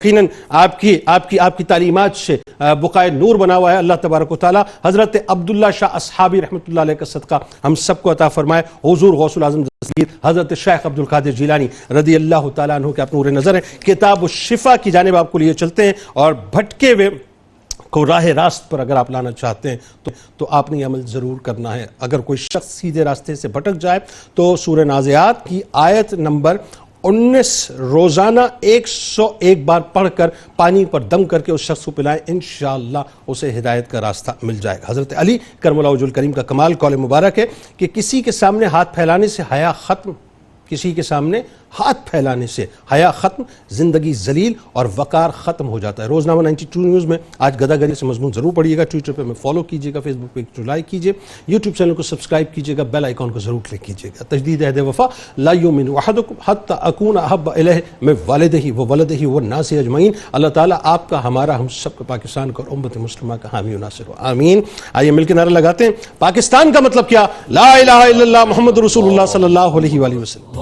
یقیناً آپ کی تعلیمات سے بقائے نور بنا ہوا ہے. اللہ تبارک و تعالیٰ حضرت عبداللہ شاہ اصحابی رحمۃ اللہ علیہ کا صدقہ ہم سب کو عطا فرمائے. حضور غوث العظم حضرت شیخ عبد القادر جیلانی رضی اللہ تعالیٰ عنہ کے آپ نور نظر ہیں. کتاب الشفا کی جانب آپ کو لیے چلتے ہیں اور بھٹکے ہوئے کو راہ راست پر اگر آپ لانا چاہتے ہیں تو آپ نے یہ عمل ضرور کرنا ہے. اگر کوئی شخص سیدھے راستے سے بھٹک جائے تو سورہ نازعات کی آیت نمبر 19 روزانہ 101 بار پڑھ کر پانی پر دم کر کے اس شخص کو پلائیں، انشاءاللہ اسے ہدایت کا راستہ مل جائے گا. حضرت علی کرم اللہ وجہ الکریم کا کمال قول مبارک ہے کہ کسی کے سامنے ہاتھ پھیلانے سے حیا ختم، کسی کے سامنے ہاتھ پھیلانے سے حیا ختم، زندگی ذلیل اور وقار ختم ہو جاتا ہے. روزنامہ 92 نیوز میں آج گدا گری سے مضمون ضرور پڑھیے گا. ٹویٹر پہ میں فالو کیجیے گا، فیس بک پہ لائک کیجیے، یوٹیوب چینل کو سبسکرائب کیجیے گا، بیل آئیکن کو ضرور کلک کیجیے گا. تجدید عہد وفا لا یؤمن احدکم حتی اکون احب الیہ من والدہ وولدہ والناس اجمعین. اللہ تعالیٰ آپ کا، ہمارا، ہم سب کا، پاکستان کا اور امت مسلمہ کا حامی و ناصر ہو، آمین. آئیے مل کے نعرہ لگاتے ہیں. پاکستان کا مطلب کیا؟ لا الہ الا اللہ محمد رسول اللہ صلی اللہ علیہ وآلہ وسلم.